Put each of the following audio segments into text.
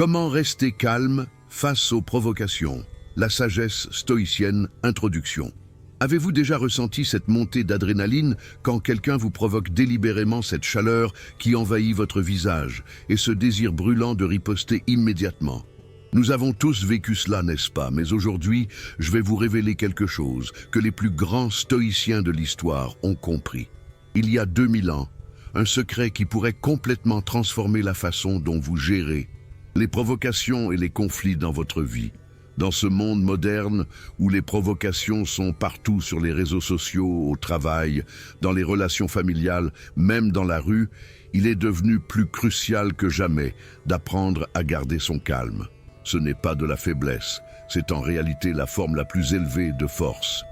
Comment rester calme face aux provocations? La sagesse stoïcienne, introduction. Avez-vous déjà ressenti cette montée d'adrénaline quand quelqu'un vous provoque délibérément cette chaleur qui envahit votre visage et ce désir brûlant de riposter immédiatement? Nous avons tous vécu cela, n'est-ce pas? Mais aujourd'hui, je vais vous révéler quelque chose que les plus grands stoïciens de l'histoire ont compris. Il y a 2000 ans, un secret qui pourrait complètement transformer la façon dont vous gérez les provocations et les conflits dans votre vie. Dans ce monde moderne où les provocations sont partout sur les réseaux sociaux, au travail, dans les relations familiales, même dans la rue, il est devenu plus crucial que jamais d'apprendre à garder son calme. Ce n'est pas de la faiblesse, c'est en réalité la forme la plus élevée de force.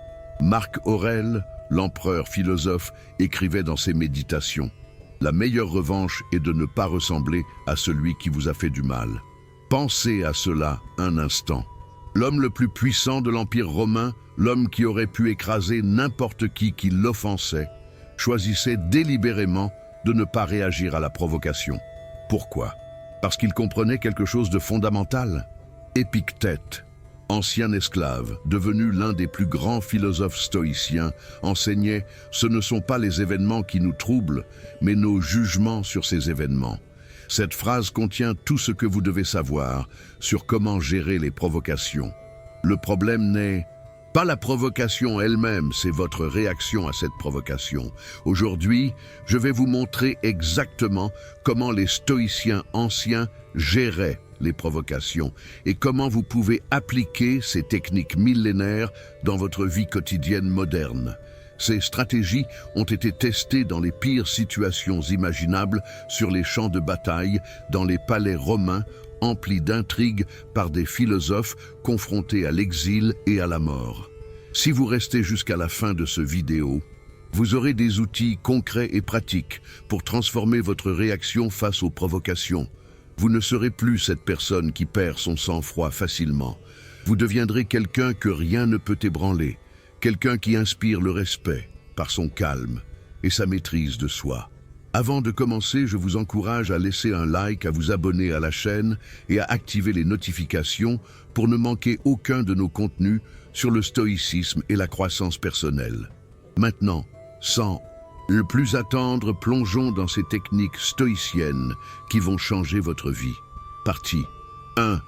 Marc Aurèle, l'empereur philosophe, écrivait dans ses méditations: la meilleure revanche est de ne pas ressembler à celui qui vous a fait du mal. Pensez à cela un instant. L'homme le plus puissant de l'Empire romain, l'homme qui aurait pu écraser n'importe qui l'offensait, choisissait délibérément de ne pas réagir à la provocation. Pourquoi? Parce qu'il comprenait quelque chose de fondamental. Épictète, ancien esclave, devenu l'un des plus grands philosophes stoïciens, enseignait « Ce ne sont pas les événements qui nous troublent, mais nos jugements sur ces événements ». Cette phrase contient tout ce que vous devez savoir sur comment gérer les provocations. Le problème n'est pas la provocation elle-même, c'est votre réaction à cette provocation. Aujourd'hui, je vais vous montrer exactement comment les stoïciens anciens géraient les provocations et comment vous pouvez appliquer ces techniques millénaires dans votre vie quotidienne moderne. Ces stratégies ont été testées dans les pires situations imaginables, sur les champs de bataille, dans les palais romains, emplis d'intrigues par des philosophes confrontés à l'exil et à la mort. Si vous restez jusqu'à la fin de ce vidéo, vous aurez des outils concrets et pratiques pour transformer votre réaction face aux provocations. Vous ne serez plus cette personne qui perd son sang-froid facilement. Vous deviendrez quelqu'un que rien ne peut ébranler, quelqu'un qui inspire le respect par son calme et sa maîtrise de soi. Avant de commencer, je vous encourage à laisser un like, à vous abonner à la chaîne et à activer les notifications pour ne manquer aucun de nos contenus sur le stoïcisme et la croissance personnelle. Maintenant, sans le plus attendre, plongeons dans ces techniques stoïciennes qui vont changer votre vie. Partie 1.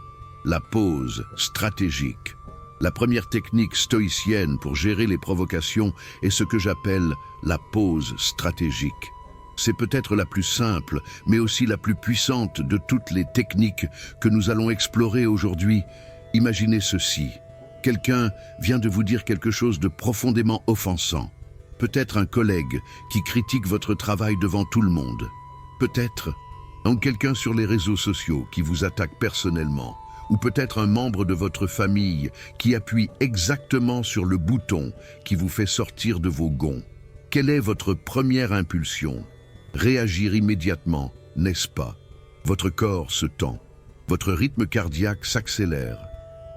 La pause stratégique. La première technique stoïcienne pour gérer les provocations est ce que j'appelle la pause stratégique. C'est peut-être la plus simple, mais aussi la plus puissante de toutes les techniques que nous allons explorer aujourd'hui. Imaginez ceci. Quelqu'un vient de vous dire quelque chose de profondément offensant. Peut-être un collègue qui critique votre travail devant tout le monde. Peut-être quelqu'un sur les réseaux sociaux qui vous attaque personnellement. Ou peut-être un membre de votre famille qui appuie exactement sur le bouton qui vous fait sortir de vos gonds. Quelle est votre première impulsion? Réagir immédiatement, n'est-ce pas? Votre corps se tend. Votre rythme cardiaque s'accélère.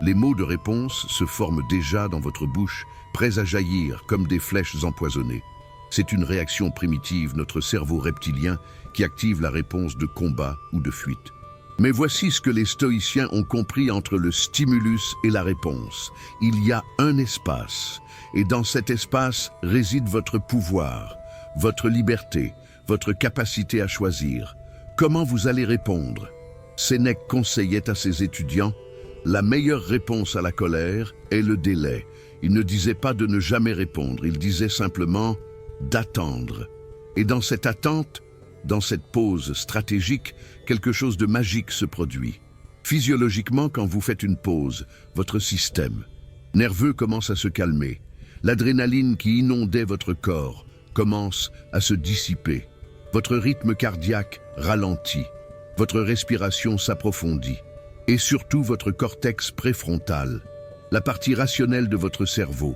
Les mots de réponse se forment déjà dans votre bouche, prêts à jaillir comme des flèches empoisonnées. C'est une réaction primitive, notre cerveau reptilien, qui active la réponse de combat ou de fuite. Mais voici ce que les stoïciens ont compris entre le stimulus et la réponse. Il y a un espace, et dans cet espace réside votre pouvoir, votre liberté, votre capacité à choisir. Comment vous allez répondre? Sénèque conseillait à ses étudiants: la meilleure réponse à la colère est le délai. Il ne disait pas de ne jamais répondre, il disait simplement d'attendre. Et dans cette attente, dans cette pause stratégique, quelque chose de magique se produit. Physiologiquement, quand vous faites une pause, votre système nerveux commence à se calmer. L'adrénaline qui inondait votre corps commence à se dissiper. Votre rythme cardiaque ralentit. Votre respiration s'approfondit. Et surtout votre cortex préfrontal, la partie rationnelle de votre cerveau,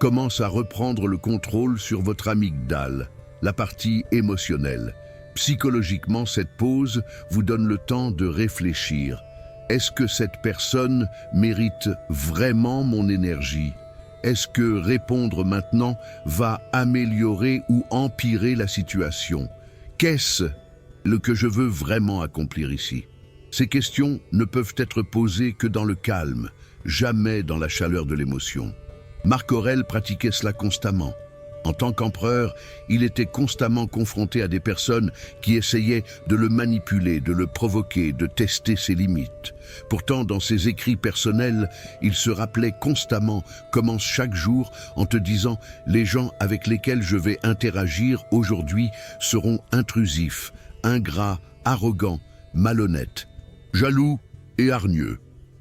commence à reprendre le contrôle sur votre amygdale, la partie émotionnelle. Psychologiquement, cette pause vous donne le temps de réfléchir. Est-ce que cette personne mérite vraiment mon énergie? Est-ce que répondre maintenant va améliorer ou empirer la situation? Qu'est-ce que je veux vraiment accomplir ici? Ces questions ne peuvent être posées que dans le calme, jamais dans la chaleur de l'émotion. Marc Aurèle pratiquait cela constamment. En tant qu'empereur, il était constamment confronté à des personnes qui essayaient de le manipuler, de le provoquer, de tester ses limites. Pourtant, dans ses écrits personnels, il se rappelait constamment, commence chaque jour en te disant « Les gens avec lesquels je vais interagir aujourd'hui seront intrusifs, ingrats, arrogants, malhonnêtes, jaloux et hargneux. »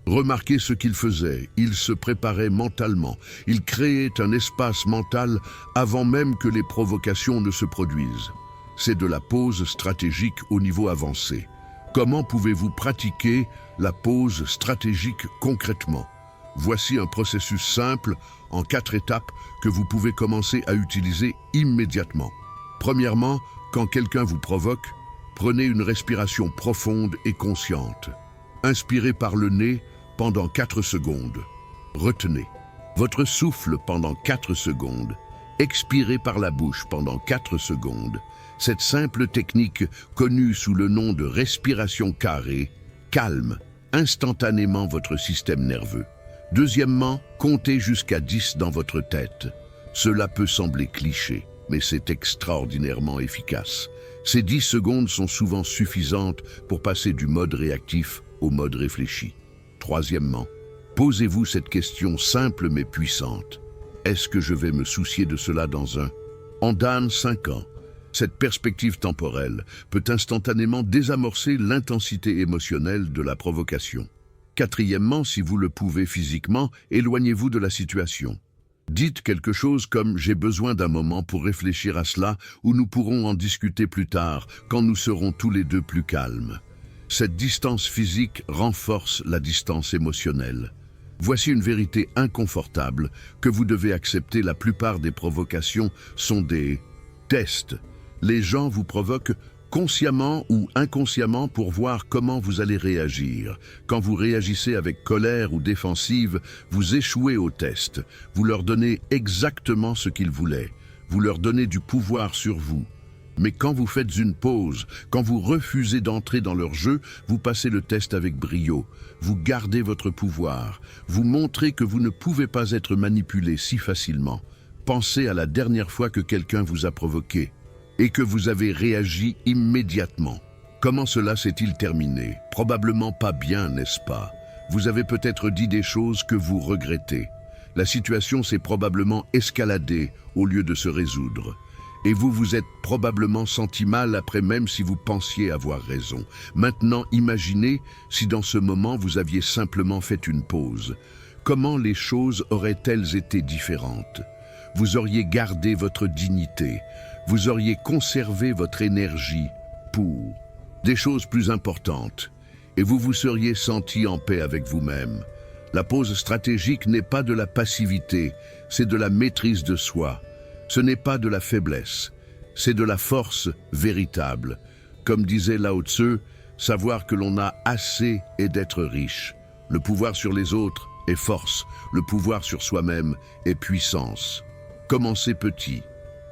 Remarquez ce qu'il faisait, il se préparait mentalement, il créait un espace mental avant même que les provocations ne se produisent. C'est de la pause stratégique au niveau avancé. Comment pouvez-vous pratiquer la pause stratégique concrètement? Voici un processus simple, en 4 étapes, que vous pouvez commencer à utiliser immédiatement. Premièrement, quand quelqu'un vous provoque, prenez une respiration profonde et consciente. Inspirez par le nez pendant 4 secondes. Retenez votre souffle pendant 4 secondes. Expirez par la bouche pendant 4 secondes. Cette simple technique, connue sous le nom de respiration carrée, calme instantanément votre système nerveux. Deuxièmement, comptez jusqu'à 10 dans votre tête. Cela peut sembler cliché, mais c'est extraordinairement efficace. Ces 10 secondes sont souvent suffisantes pour passer du mode réactif au mode réfléchi. Troisièmement, posez-vous cette question simple mais puissante. Est-ce que je vais me soucier de cela dans 5 ans? Cette perspective temporelle peut instantanément désamorcer l'intensité émotionnelle de la provocation. Quatrièmement, si vous le pouvez physiquement, éloignez-vous de la situation. Dites quelque chose comme « J'ai besoin d'un moment pour réfléchir à cela » ou « Nous pourrons en discuter plus tard, quand nous serons tous les deux plus calmes ». Cette distance physique renforce la distance émotionnelle. Voici une vérité inconfortable que vous devez accepter. La plupart des provocations sont des tests. Les gens vous provoquent consciemment ou inconsciemment pour voir comment vous allez réagir. Quand vous réagissez avec colère ou défensive, vous échouez au test. Vous leur donnez exactement ce qu'ils voulaient. Vous leur donnez du pouvoir sur vous. Mais quand vous faites une pause, quand vous refusez d'entrer dans leur jeu, vous passez le test avec brio. Vous gardez votre pouvoir. Vous montrez que vous ne pouvez pas être manipulé si facilement. Pensez à la dernière fois que quelqu'un vous a provoqué et que vous avez réagi immédiatement. Comment cela s'est-il terminé? Probablement pas bien, n'est-ce pas? Vous avez peut-être dit des choses que vous regrettez. La situation s'est probablement escaladée au lieu de se résoudre. Et vous vous êtes probablement senti mal après, même si vous pensiez avoir raison. Maintenant, imaginez si dans ce moment vous aviez simplement fait une pause. Comment les choses auraient-elles été différentes? Vous auriez gardé votre dignité. Vous auriez conservé votre énergie pour des choses plus importantes. Et vous vous seriez senti en paix avec vous-même. La pause stratégique n'est pas de la passivité, c'est de la maîtrise de soi. Ce n'est pas de la faiblesse, c'est de la force véritable. Comme disait Lao Tzu, savoir que l'on a assez est d'être riche. Le pouvoir sur les autres est force, le pouvoir sur soi-même est puissance. Commencez petit.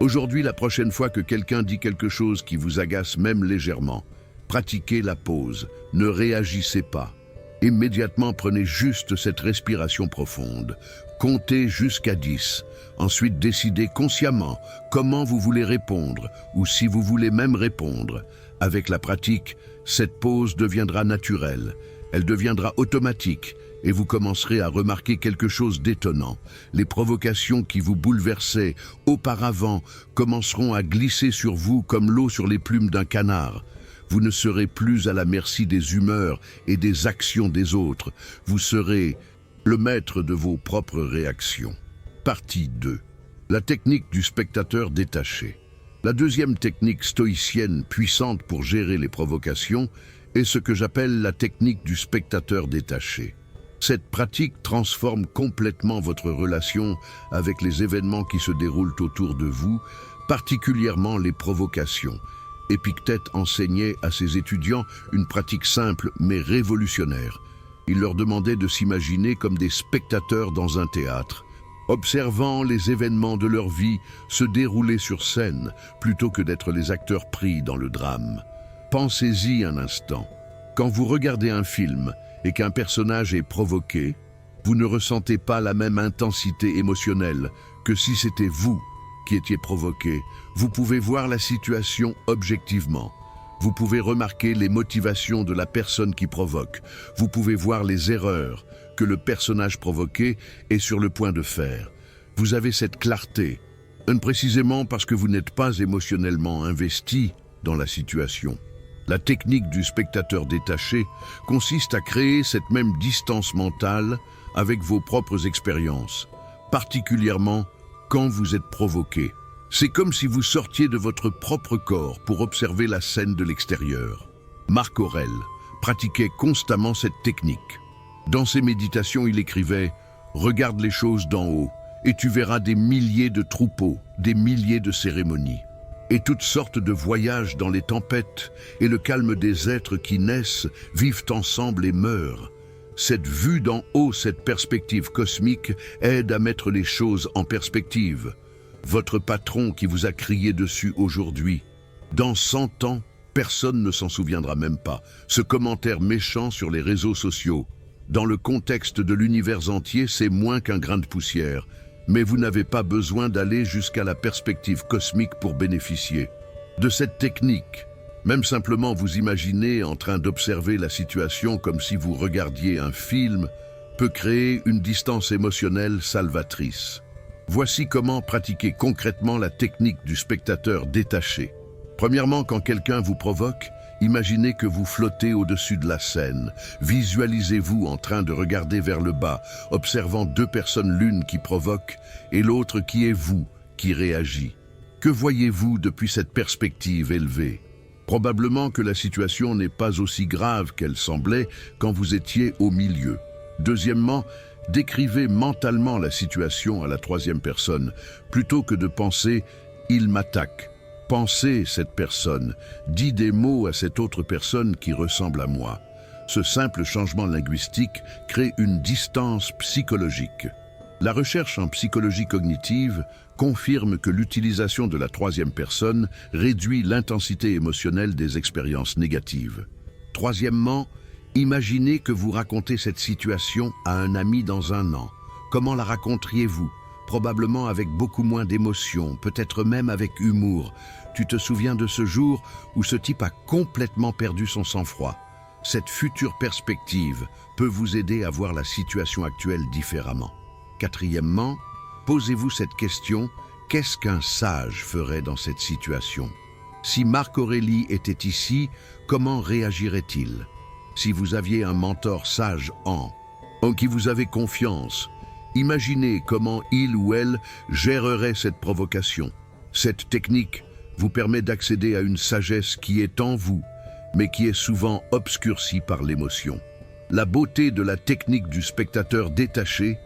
Aujourd'hui, la prochaine fois que quelqu'un dit quelque chose qui vous agace même légèrement, pratiquez la pause, ne réagissez pas. Immédiatement, prenez juste cette respiration profonde. Comptez jusqu'à 10. Ensuite, décidez consciemment comment vous voulez répondre ou si vous voulez même répondre. Avec la pratique, cette pause deviendra naturelle. Elle deviendra automatique et vous commencerez à remarquer quelque chose d'étonnant. Les provocations qui vous bouleversaient auparavant commenceront à glisser sur vous comme l'eau sur les plumes d'un canard. Vous ne serez plus à la merci des humeurs et des actions des autres. Vous serez le maître de vos propres réactions. Partie 2. La technique du spectateur détaché. La deuxième technique stoïcienne puissante pour gérer les provocations est ce que j'appelle la technique du spectateur détaché. Cette pratique transforme complètement votre relation avec les événements qui se déroulent autour de vous, particulièrement les provocations. Épictète enseignait à ses étudiants une pratique simple mais révolutionnaire. Il leur demandait de s'imaginer comme des spectateurs dans un théâtre, observant les événements de leur vie se dérouler sur scène plutôt que d'être les acteurs pris dans le drame. Pensez-y un instant. Quand vous regardez un film et qu'un personnage est provoqué, vous ne ressentez pas la même intensité émotionnelle que si c'était vous qui étiez provoqué. Vous pouvez voir la situation objectivement. Vous pouvez remarquer les motivations de la personne qui provoque. Vous pouvez voir les erreurs que le personnage provoqué est sur le point de faire. Vous avez cette clarté, précisément parce que vous n'êtes pas émotionnellement investi dans la situation. La technique du spectateur détaché consiste à créer cette même distance mentale avec vos propres expériences, particulièrement quand vous êtes provoqué. C'est comme si vous sortiez de votre propre corps pour observer la scène de l'extérieur. Marc Aurèle pratiquait constamment cette technique. Dans ses méditations, il écrivait « Regarde les choses d'en haut, et tu verras des milliers de troupeaux, des milliers de cérémonies. » Et toutes sortes de voyages dans les tempêtes et le calme des êtres qui naissent, vivent ensemble et meurent. Cette vue d'en haut, cette perspective cosmique aide à mettre les choses en perspective. Votre patron qui vous a crié dessus aujourd'hui, dans 100 ans, personne ne s'en souviendra même pas. Ce commentaire méchant sur les réseaux sociaux, dans le contexte de l'univers entier, c'est moins qu'un grain de poussière. Mais vous n'avez pas besoin d'aller jusqu'à la perspective cosmique pour bénéficier de cette technique. Même simplement vous imaginer en train d'observer la situation comme si vous regardiez un film peut créer une distance émotionnelle salvatrice. Voici comment pratiquer concrètement la technique du spectateur détaché. Premièrement, quand quelqu'un vous provoque, imaginez que vous flottez au-dessus de la scène. Visualisez-vous en train de regarder vers le bas, observant deux personnes, l'une qui provoque et l'autre qui est vous, qui réagit. Que voyez-vous depuis cette perspective élevée? Probablement que la situation n'est pas aussi grave qu'elle semblait quand vous étiez au milieu. Deuxièmement, décrivez mentalement la situation à la troisième personne, plutôt que de penser « il m'attaque ». Pensez cette personne, dis des mots à cette autre personne qui ressemble à moi. Ce simple changement linguistique crée une distance psychologique. La recherche en psychologie cognitive confirme que l'utilisation de la troisième personne réduit l'intensité émotionnelle des expériences négatives. Troisièmement, imaginez que vous racontez cette situation à un ami dans un an. Comment la raconteriez-vous ? Probablement avec beaucoup moins d'émotion, peut-être même avec humour. Tu te souviens de ce jour où ce type a complètement perdu son sang-froid. Cette future perspective peut vous aider à voir la situation actuelle différemment. Quatrièmement, posez-vous cette question, qu'est-ce qu'un sage ferait dans cette situation? Si Marc Aurèle était ici, comment réagirait-il? Si vous aviez un mentor sage en qui vous avez confiance, imaginez comment il ou elle gérerait cette provocation. Cette technique vous permet d'accéder à une sagesse qui est en vous, mais qui est souvent obscurcie par l'émotion. La beauté de la technique du spectateur détaché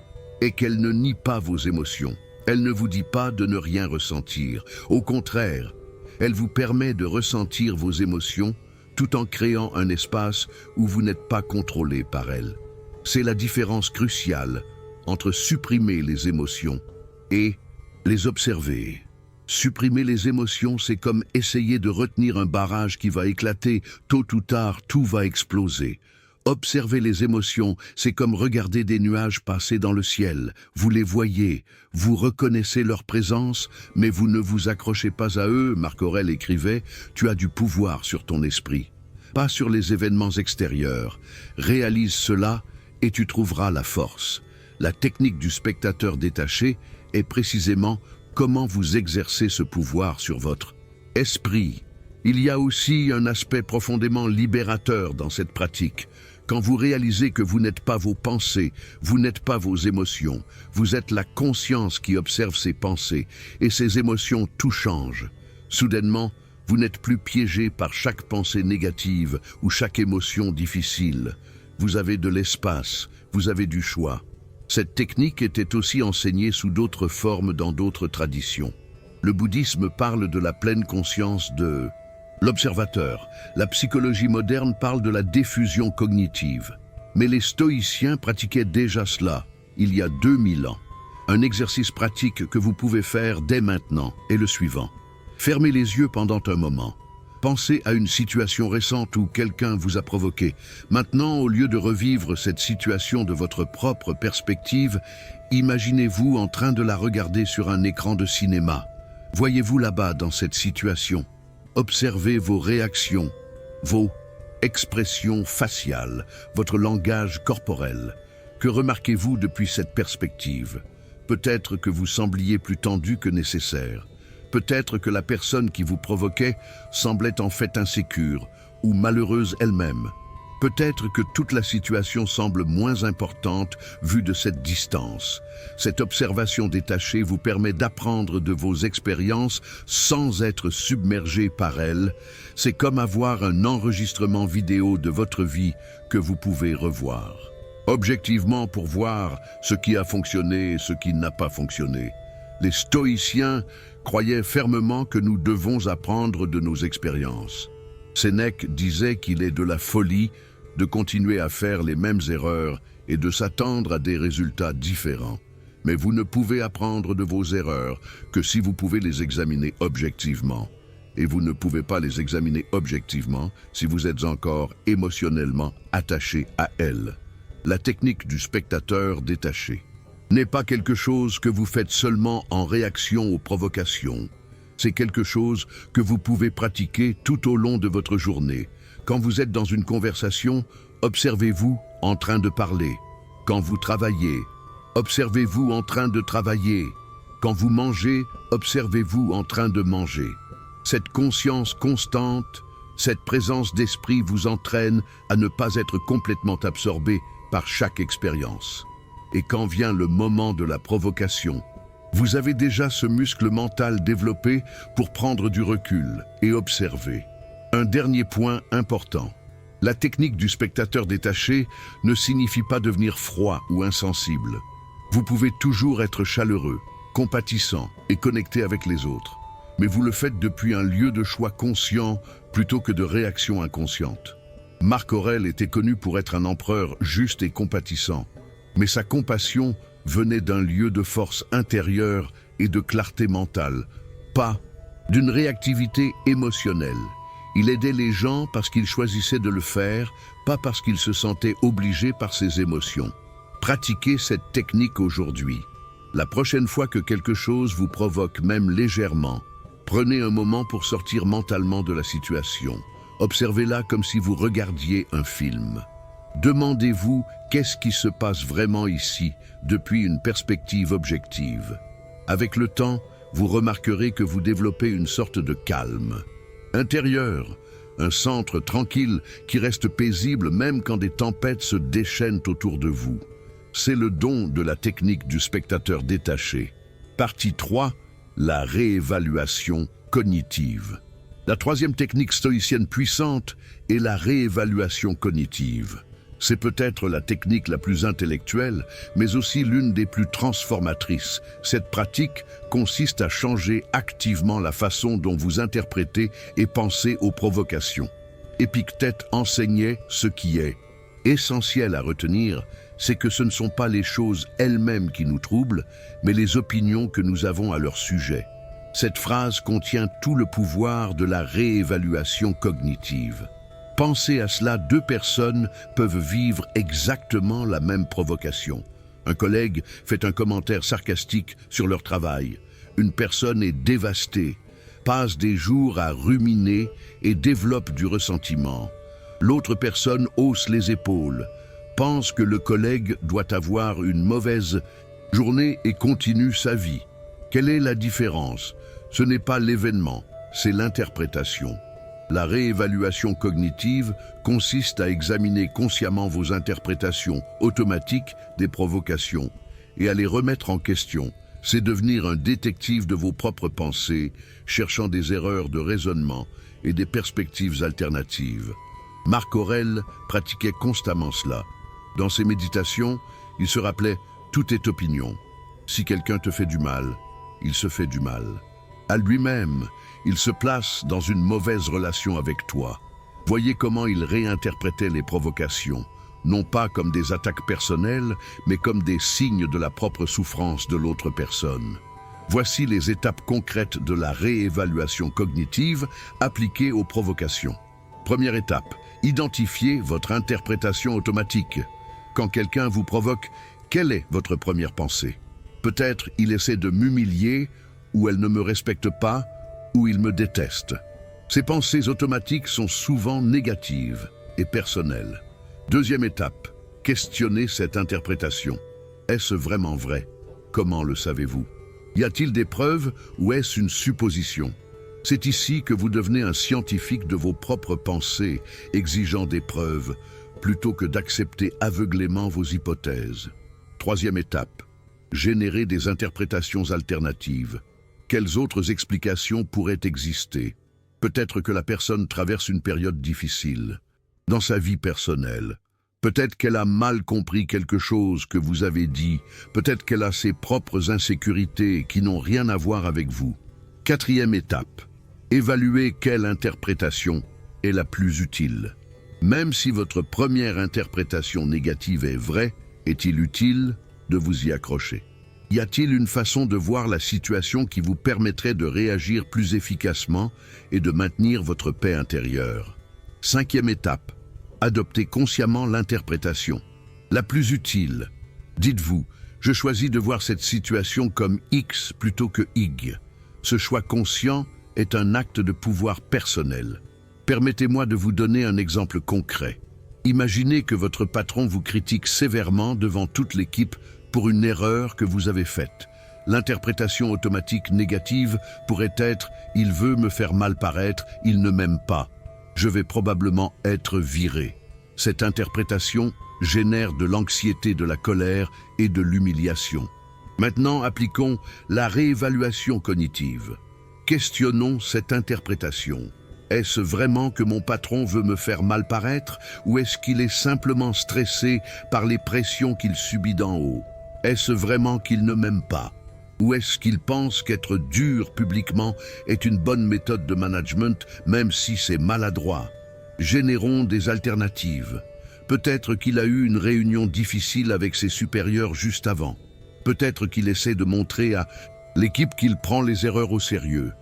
est qu'elle ne nie pas vos émotions. Elle ne vous dit pas de ne rien ressentir. Au contraire, elle vous permet de ressentir vos émotions tout en créant un espace où vous n'êtes pas contrôlé par elles. C'est la différence cruciale entre supprimer les émotions et les observer. Supprimer les émotions, c'est comme essayer de retenir un barrage qui va éclater. Tôt ou tard, tout va exploser. Observer les émotions, c'est comme regarder des nuages passer dans le ciel. Vous les voyez, vous reconnaissez leur présence, mais vous ne vous accrochez pas à eux. Marc Aurèle écrivait « Tu as du pouvoir sur ton esprit, pas sur les événements extérieurs. Réalise cela et tu trouveras la force. » La technique du spectateur détaché est précisément comment vous exercez ce pouvoir sur votre esprit. Il y a aussi un aspect profondément libérateur dans cette pratique. Quand vous réalisez que vous n'êtes pas vos pensées, vous n'êtes pas vos émotions, vous êtes la conscience qui observe ces pensées, et ces émotions, tout change. Soudainement, vous n'êtes plus piégé par chaque pensée négative ou chaque émotion difficile. Vous avez de l'espace, vous avez du choix. Cette technique était aussi enseignée sous d'autres formes dans d'autres traditions. Le bouddhisme parle de la pleine conscience de l'observateur. La psychologie moderne parle de la diffusion cognitive. Mais les stoïciens pratiquaient déjà cela, il y a 2000 ans. Un exercice pratique que vous pouvez faire dès maintenant est le suivant. Fermez les yeux pendant un moment. Pensez à une situation récente où quelqu'un vous a provoqué. Maintenant, au lieu de revivre cette situation de votre propre perspective, imaginez-vous en train de la regarder sur un écran de cinéma. Voyez-vous là-bas dans cette situation. Observez vos réactions, vos expressions faciales, votre langage corporel. Que remarquez-vous depuis cette perspective? Peut-être que vous sembliez plus tendu que nécessaire. Peut-être que la personne qui vous provoquait semblait en fait insécure ou malheureuse elle-même. Peut-être que toute la situation semble moins importante vue de cette distance. Cette observation détachée vous permet d'apprendre de vos expériences sans être submergé par elles. C'est comme avoir un enregistrement vidéo de votre vie que vous pouvez revoir. Objectivement pour voir ce qui a fonctionné et ce qui n'a pas fonctionné. Les stoïciens croyaient fermement que nous devons apprendre de nos expériences. Sénèque disait qu'il est de la folie de continuer à faire les mêmes erreurs et de s'attendre à des résultats différents. Mais vous ne pouvez apprendre de vos erreurs que si vous pouvez les examiner objectivement. Et vous ne pouvez pas les examiner objectivement si vous êtes encore émotionnellement attaché à elles. La technique du spectateur détaché n'est pas quelque chose que vous faites seulement en réaction aux provocations. C'est quelque chose que vous pouvez pratiquer tout au long de votre journée. Quand vous êtes dans une conversation, observez-vous en train de parler. Quand vous travaillez, observez-vous en train de travailler. Quand vous mangez, observez-vous en train de manger. Cette conscience constante, cette présence d'esprit vous entraîne à ne pas être complètement absorbé par chaque expérience. Et quand vient le moment de la provocation, vous avez déjà ce muscle mental développé pour prendre du recul et observer. Un dernier point important. La technique du spectateur détaché ne signifie pas devenir froid ou insensible. Vous pouvez toujours être chaleureux, compatissant et connecté avec les autres. Mais vous le faites depuis un lieu de choix conscient plutôt que de réaction inconsciente. Marc Aurèle était connu pour être un empereur juste et compatissant. Mais sa compassion venait d'un lieu de force intérieure et de clarté mentale, pas d'une réactivité émotionnelle. Il aidait les gens parce qu'il choisissait de le faire, pas parce qu'il se sentait obligé par ses émotions. Pratiquez cette technique aujourd'hui. La prochaine fois que quelque chose vous provoque même légèrement, prenez un moment pour sortir mentalement de la situation. Observez-la comme si vous regardiez un film. Demandez-vous qu'est-ce qui se passe vraiment ici depuis une perspective objective. Avec le temps, vous remarquerez que vous développez une sorte de calme intérieur, un centre tranquille qui reste paisible même quand des tempêtes se déchaînent autour de vous. C'est le don de la technique du spectateur détaché. Partie 3, la réévaluation cognitive. La troisième technique stoïcienne puissante est la réévaluation cognitive. C'est peut-être la technique la plus intellectuelle, mais aussi l'une des plus transformatrices. Cette pratique consiste à changer activement la façon dont vous interprétez et pensez aux provocations. Épictète enseignait ce qui est essentiel à retenir, c'est que ce ne sont pas les choses elles-mêmes qui nous troublent, mais les opinions que nous avons à leur sujet. Cette phrase contient tout le pouvoir de la réévaluation cognitive. Pensez à cela, deux personnes peuvent vivre exactement la même provocation. Un collègue fait un commentaire sarcastique sur leur travail. Une personne est dévastée, passe des jours à ruminer et développe du ressentiment. L'autre personne hausse les épaules, pense que le collègue doit avoir une mauvaise journée et continue sa vie. Quelle est la différence? Ce n'est pas l'événement, c'est l'interprétation. La réévaluation cognitive consiste à examiner consciemment vos interprétations automatiques des provocations et à les remettre en question. C'est devenir un détective de vos propres pensées, cherchant des erreurs de raisonnement et des perspectives alternatives. Marc Aurèle pratiquait constamment cela. Dans ses méditations, il se rappelait « Tout est opinion. Si quelqu'un te fait du mal, il se fait du mal. » À lui-même, il se place dans une mauvaise relation avec toi. Voyez comment il réinterprétait les provocations, non pas comme des attaques personnelles, mais comme des signes de la propre souffrance de l'autre personne. Voici les étapes concrètes de la réévaluation cognitive appliquée aux provocations. Première étape, identifiez votre interprétation automatique. Quand quelqu'un vous provoque, quelle est votre première pensée? Peut-être il essaie de m'humilier, ou elle ne me respecte pas, ou il me déteste. Ces pensées automatiques sont souvent négatives et personnelles. Deuxième étape, questionnez cette interprétation. Est-ce vraiment vrai? Comment le savez-vous? Y a-t-il des preuves ou est-ce une supposition? C'est ici que vous devenez un scientifique de vos propres pensées, exigeant des preuves, plutôt que d'accepter aveuglément vos hypothèses. Troisième étape, générer des interprétations alternatives. Quelles autres explications pourraient exister? Peut-être que la personne traverse une période difficile dans sa vie personnelle. Peut-être qu'elle a mal compris quelque chose que vous avez dit. Peut-être qu'elle a ses propres insécurités qui n'ont rien à voir avec vous. Quatrième étape, évaluez quelle interprétation est la plus utile. Même si votre première interprétation négative est vraie, est-il utile de vous y accrocher? Y a-t-il une façon de voir la situation qui vous permettrait de réagir plus efficacement et de maintenir votre paix intérieure? Cinquième étape, adoptez consciemment l'interprétation. La plus utile. Dites-vous, je choisis de voir cette situation comme X plutôt que Y. Ce choix conscient est un acte de pouvoir personnel. Permettez-moi de vous donner un exemple concret. Imaginez que votre patron vous critique sévèrement devant toute l'équipe pour une erreur que vous avez faite. L'interprétation automatique négative pourrait être « il veut me faire mal paraître, il ne m'aime pas. Je vais probablement être viré ». Cette interprétation génère de l'anxiété, de la colère et de l'humiliation. Maintenant, appliquons la réévaluation cognitive. Questionnons cette interprétation. Est-ce vraiment que mon patron veut me faire mal paraître ou est-ce qu'il est simplement stressé par les pressions qu'il subit d'en haut? Est-ce vraiment qu'il ne m'aime pas? Ou est-ce qu'il pense qu'être dur publiquement est une bonne méthode de management, même si c'est maladroit? Générons des alternatives. Peut-être qu'il a eu une réunion difficile avec ses supérieurs juste avant. Peut-être qu'il essaie de montrer à l'équipe qu'il prend les erreurs au sérieux.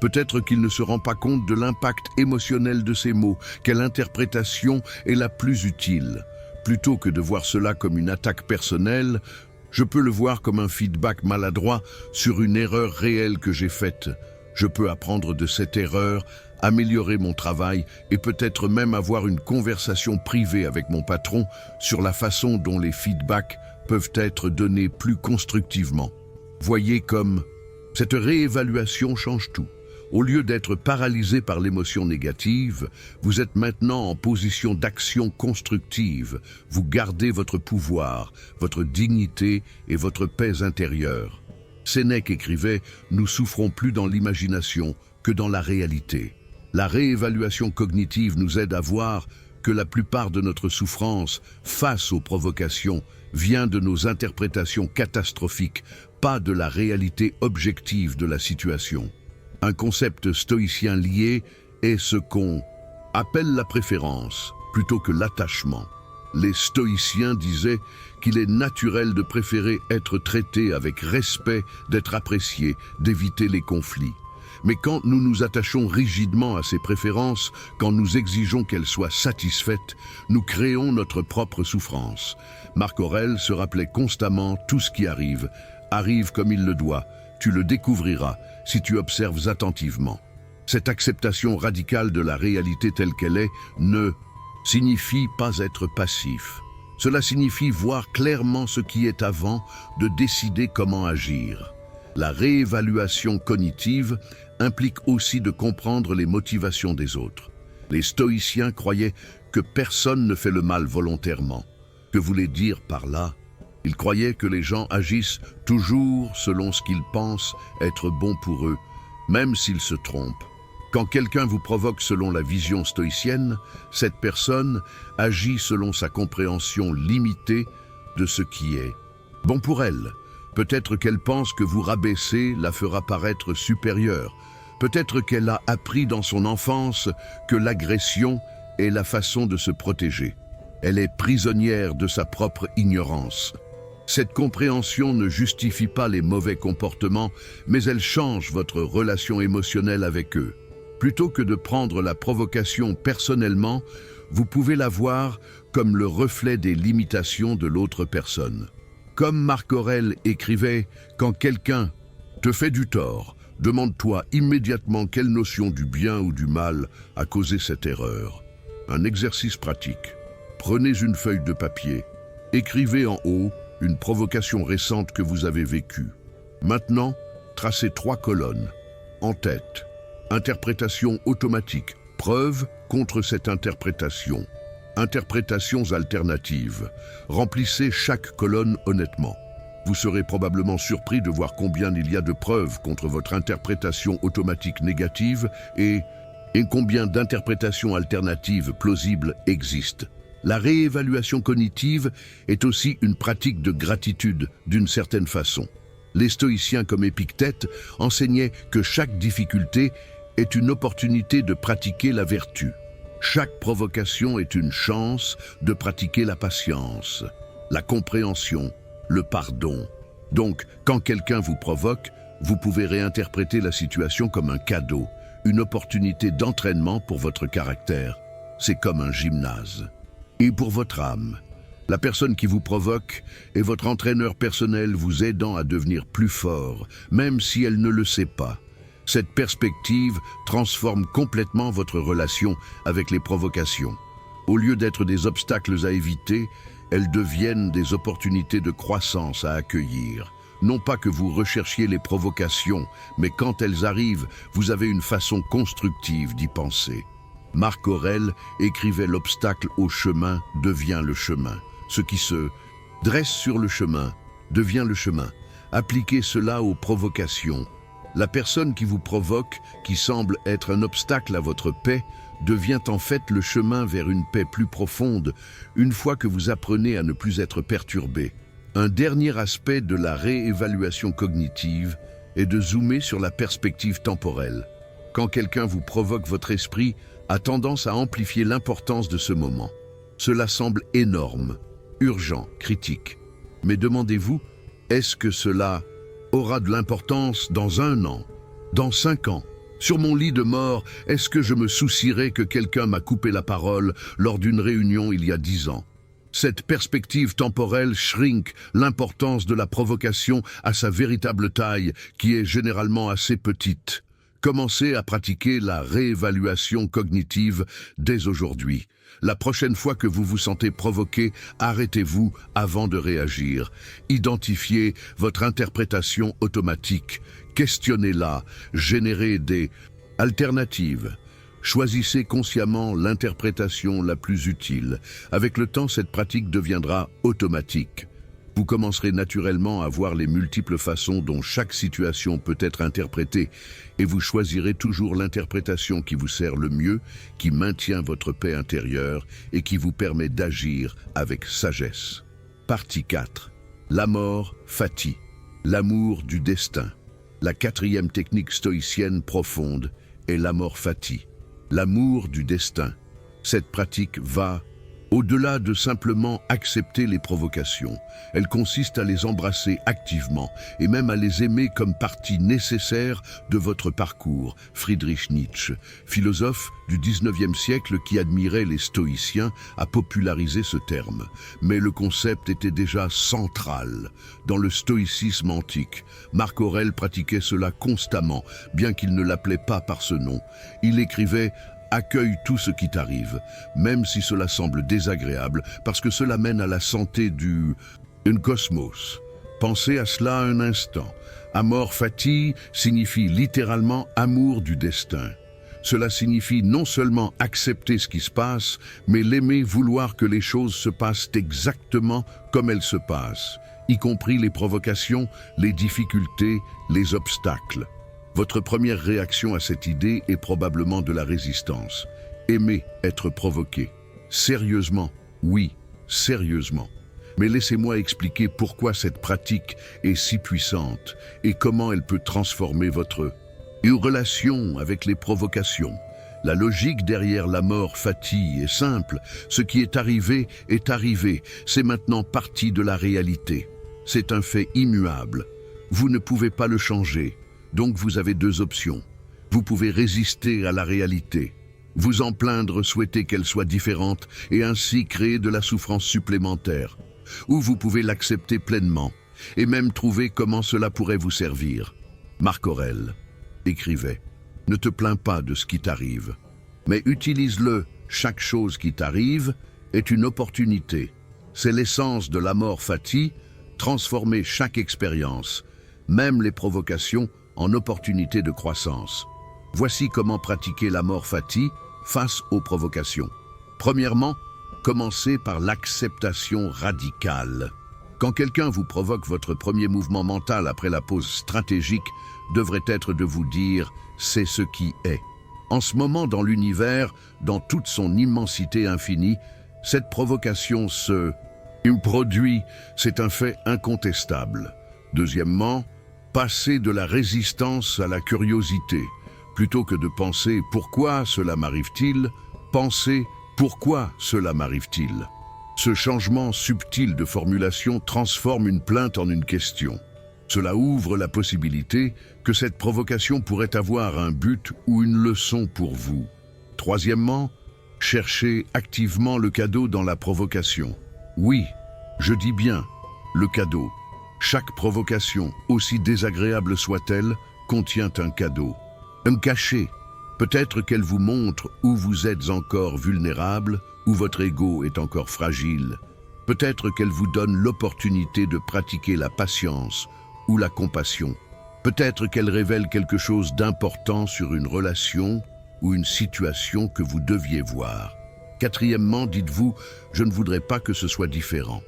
Peut-être qu'il ne se rend pas compte de l'impact émotionnel de ses mots. Quelle interprétation est la plus utile? Plutôt que de voir cela comme une attaque personnelle, je peux le voir comme un feedback maladroit sur une erreur réelle que j'ai faite. Je peux apprendre de cette erreur, améliorer mon travail et peut-être même avoir une conversation privée avec mon patron sur la façon dont les feedbacks peuvent être donnés plus constructivement. Voyez comme cette réévaluation change tout. Au lieu d'être paralysé par l'émotion négative, vous êtes maintenant en position d'action constructive. Vous gardez votre pouvoir, votre dignité et votre paix intérieure. Sénèque écrivait « Nous souffrons plus dans l'imagination que dans la réalité ». La réévaluation cognitive nous aide à voir que la plupart de notre souffrance face aux provocations vient de nos interprétations catastrophiques, pas de la réalité objective de la situation. Un concept stoïcien lié est ce qu'on appelle la préférence plutôt que l'attachement. Les stoïciens disaient qu'il est naturel de préférer être traité avec respect, d'être apprécié, d'éviter les conflits. Mais quand nous nous attachons rigidement à ces préférences, quand nous exigeons qu'elles soient satisfaites, nous créons notre propre souffrance. Marc Aurèle se rappelait constamment « Tout ce qui arrive comme il le doit. Tu le découvriras si tu observes attentivement. » Cette acceptation radicale de la réalité telle qu'elle est ne signifie pas être passif. Cela signifie voir clairement ce qui est avant de décider comment agir. La réévaluation cognitive implique aussi de comprendre les motivations des autres. Les stoïciens croyaient que personne ne fait le mal volontairement. Que voulait dire par là? Ils croyaient que les gens agissent toujours selon ce qu'ils pensent être bon pour eux, même s'ils se trompent. Quand quelqu'un vous provoque selon la vision stoïcienne, cette personne agit selon sa compréhension limitée de ce qui est bon pour elle. Peut-être qu'elle pense que vous rabaisser la fera paraître supérieure. Peut-être qu'elle a appris dans son enfance que l'agression est la façon de se protéger. Elle est prisonnière de sa propre ignorance. Cette compréhension ne justifie pas les mauvais comportements, mais elle change votre relation émotionnelle avec eux. Plutôt que de prendre la provocation personnellement, vous pouvez la voir comme le reflet des limitations de l'autre personne. Comme Marc Aurèle écrivait, « Quand quelqu'un te fait du tort, demande-toi immédiatement quelle notion du bien ou du mal a causé cette erreur. » Un exercice pratique. Prenez une feuille de papier, écrivez en haut une provocation récente que vous avez vécue. Maintenant, tracez 3 colonnes. En tête, interprétation automatique, preuve contre cette interprétation. Interprétations alternatives. Remplissez chaque colonne honnêtement. Vous serez probablement surpris de voir combien il y a de preuves contre votre interprétation automatique négative et combien d'interprétations alternatives plausibles existent. La réévaluation cognitive est aussi une pratique de gratitude d'une certaine façon. Les stoïciens comme Épictète enseignaient que chaque difficulté est une opportunité de pratiquer la vertu. Chaque provocation est une chance de pratiquer la patience, la compréhension, le pardon. Donc, quand quelqu'un vous provoque, vous pouvez réinterpréter la situation comme un cadeau, une opportunité d'entraînement pour votre caractère. C'est comme un gymnase. Et pour votre âme, la personne qui vous provoque est votre entraîneur personnel vous aidant à devenir plus fort, même si elle ne le sait pas. Cette perspective transforme complètement votre relation avec les provocations. Au lieu d'être des obstacles à éviter, elles deviennent des opportunités de croissance à accueillir. Non pas que vous recherchiez les provocations, mais quand elles arrivent, vous avez une façon constructive d'y penser. Marc Aurèle écrivait « L'obstacle au chemin devient le chemin. Ce qui se dresse sur le chemin devient le chemin. » Appliquez cela aux provocations. La personne qui vous provoque, qui semble être un obstacle à votre paix, devient en fait le chemin vers une paix plus profonde, une fois que vous apprenez à ne plus être perturbé. Un dernier aspect de la réévaluation cognitive est de zoomer sur la perspective temporelle. Quand quelqu'un vous provoque, votre esprit a tendance à amplifier l'importance de ce moment. Cela semble énorme, urgent, critique. Mais demandez-vous, est-ce que cela aura de l'importance dans 1 an, dans 5 ans? Sur mon lit de mort, est-ce que je me soucierai que quelqu'un m'a coupé la parole lors d'une réunion il y a 10 ans? Cette perspective temporelle shrink l'importance de la provocation à sa véritable taille, qui est généralement assez petite. Commencez à pratiquer la réévaluation cognitive dès aujourd'hui. La prochaine fois que vous vous sentez provoqué, arrêtez-vous avant de réagir. Identifiez votre interprétation automatique. Questionnez-la. Générez des alternatives. Choisissez consciemment l'interprétation la plus utile. Avec le temps, cette pratique deviendra automatique. Vous commencerez naturellement à voir les multiples façons dont chaque situation peut être interprétée et vous choisirez toujours l'interprétation qui vous sert le mieux, qui maintient votre paix intérieure et qui vous permet d'agir avec sagesse. Partie 4. L'amor fati, l'amour du destin. La 4e technique stoïcienne profonde est l'amor fati, l'amour du destin. Cette pratique va au-delà de simplement accepter les provocations. Elle consiste à les embrasser activement et même à les aimer comme partie nécessaire de votre parcours. Friedrich Nietzsche, philosophe du 19e siècle qui admirait les stoïciens, a popularisé ce terme. Mais le concept était déjà central dans le stoïcisme antique. Marc Aurèle pratiquait cela constamment, bien qu'il ne l'appelait pas par ce nom. Il écrivait « Accueille tout ce qui t'arrive, même si cela semble désagréable, parce que cela mène à la santé du cosmos. Pensez à cela un instant. Amor fati signifie littéralement amour du destin. Cela signifie non seulement accepter ce qui se passe, mais l'aimer, vouloir que les choses se passent exactement comme elles se passent, y compris les provocations, les difficultés, les obstacles. Votre première réaction à cette idée est probablement de la résistance. Aimer être provoqué. Sérieusement, oui, sérieusement. Mais laissez-moi expliquer pourquoi cette pratique est si puissante et comment elle peut transformer votre relation avec les provocations. La logique derrière l'amor fati est simple. Ce qui est arrivé, c'est maintenant partie de la réalité. c'est un fait immuable. Vous ne pouvez pas le changer, donc vous avez deux options. Vous pouvez résister à la réalité, vous en plaindre, souhaiter qu'elle soit différente et ainsi créer de la souffrance supplémentaire. Ou vous pouvez l'accepter pleinement et même trouver comment cela pourrait vous servir. Marc Aurèle écrivait « Ne te plains pas de ce qui t'arrive, mais utilise-le. Chaque chose qui t'arrive est une opportunité. C'est l'essence de l'amor fati, transformer chaque expérience, même les provocations, en opportunité de croissance. » Voici comment pratiquer l'amor fati face aux provocations. Premièrement, commencez par l'acceptation radicale. Quand quelqu'un vous provoque, votre premier mouvement mental après la pause stratégique devrait être de vous dire « c'est ce qui est ». En ce moment dans l'univers, dans toute son immensité infinie, cette provocation se produit, c'est un fait incontestable. Deuxièmement, passez de la résistance à la curiosité. Plutôt que de penser « pourquoi cela m'arrive-t-il ?», pensez « pourquoi cela m'arrive-t-il ?» Ce changement subtil de formulation transforme une plainte en une question. Cela ouvre la possibilité que cette provocation pourrait avoir un but ou une leçon pour vous. Troisièmement, cherchez activement le cadeau dans la provocation. Oui, je dis bien, le cadeau. Chaque provocation, aussi désagréable soit-elle, contient un cadeau. Un cachet. Peut-être qu'elle vous montre où vous êtes encore vulnérable, où votre ego est encore fragile. Peut-être qu'elle vous donne l'opportunité de pratiquer la patience ou la compassion. Peut-être qu'elle révèle quelque chose d'important sur une relation ou une situation que vous deviez voir. Quatrièmement, dites-vous, je ne voudrais pas que ce soit différent.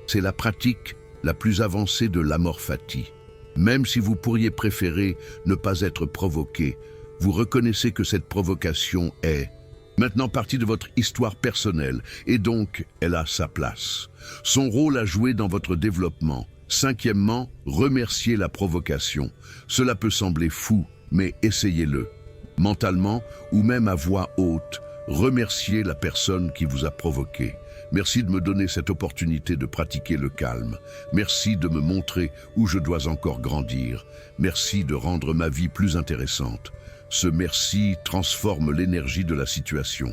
C'est la pratique la plus avancée de l'amor fati. Même si vous pourriez préférer ne pas être provoqué, vous reconnaissez que cette provocation est maintenant partie de votre histoire personnelle et donc elle a sa place. Son rôle à jouer dans votre développement. Cinquièmement, remerciez la provocation. Cela peut sembler fou, mais essayez-le. Mentalement ou même à voix haute, remerciez la personne qui vous a provoqué. Merci de me donner cette opportunité de pratiquer le calme. Merci de me montrer où je dois encore grandir. Merci de rendre ma vie plus intéressante. Ce merci transforme l'énergie de la situation.